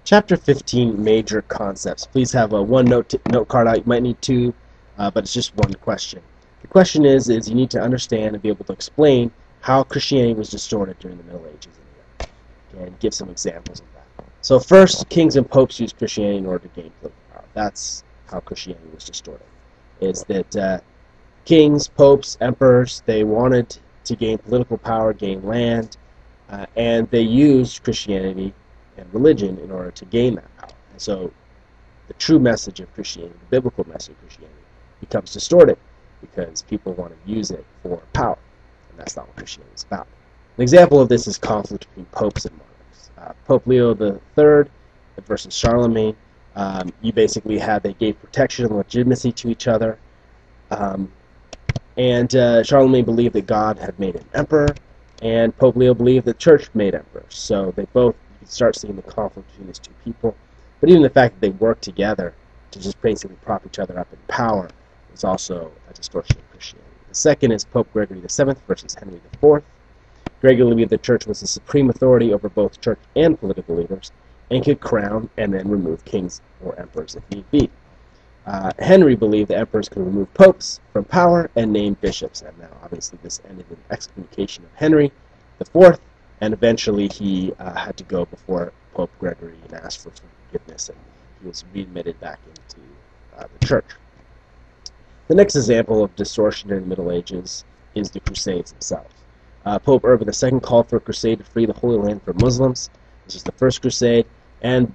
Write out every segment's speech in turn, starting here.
Chapter 15, Major Concepts. Please have a one note card out. You might need two, but it's just one question. The question is you need to understand and be able to explain how Christianity was distorted during the Middle Ages in Europe, and give some examples of that. So first, kings and popes used Christianity in order to gain political power. That's how Christianity was distorted, is that kings, popes, emperors, they wanted to gain political power, gain land, and they used Christianity and religion in order to gain that power. And so the true message of Christianity, the biblical message of Christianity, becomes distorted because people want to use it for power, and that's not what Christianity is about. An example of this is conflict between popes and monarchs. Pope Leo III versus Charlemagne, you basically had, they gave protection and legitimacy to each other, and Charlemagne believed that God had made an emperor, and Pope Leo believed that the church made emperors. So they both, you can start seeing the conflict between these two people. But even the fact that they work together to just basically prop each other up in power is also a distortion of Christianity. The second is Pope Gregory VII versus Henry IV. Gregory believed the church was the supreme authority over both church and political leaders, and could crown and then remove kings or emperors if need be. Henry believed the emperors could remove popes from power and name bishops, and now obviously this ended in excommunication of Henry IV, and eventually he had to go before Pope Gregory and ask for forgiveness, and he was readmitted back into the church. The next example of distortion during the Middle Ages is the Crusades themselves. Pope Urban II called for a crusade to free the Holy Land from Muslims. This was the first crusade, and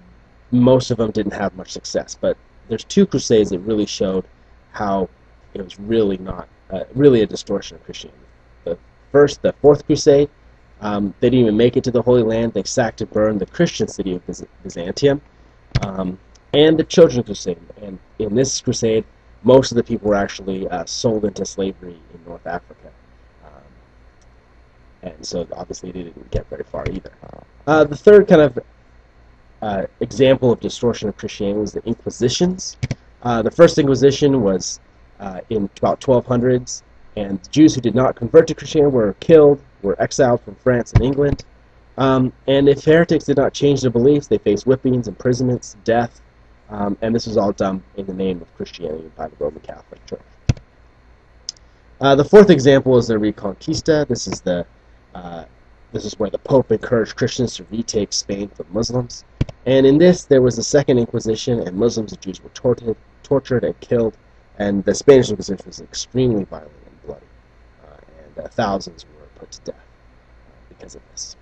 most of them didn't have much success, but there's two crusades that really showed how it was really not really a distortion of Christianity. The first, the Fourth Crusade, they didn't even make it to the Holy Land. They sacked and burned the Christian city of Byzantium, and the Children's Crusade. And in this crusade, most of the people were actually sold into slavery in North Africa, and so obviously they didn't get very far either. The third kind of example of distortion of Christianity was the Inquisitions. The first Inquisition was in about 1200s, and Jews who did not convert to Christianity were killed, were exiled from France and England. And if heretics did not change their beliefs, they faced whippings, imprisonments, death, and this was all done in the name of Christianity by the Roman Catholic Church. The fourth example is the Reconquista. This is where the Pope encouraged Christians to retake Spain from Muslims. And in this, there was the Second Inquisition, and Muslims and Jews were tortured and killed, and the Spanish Inquisition was extremely violent and bloody, and thousands were put to death because of this.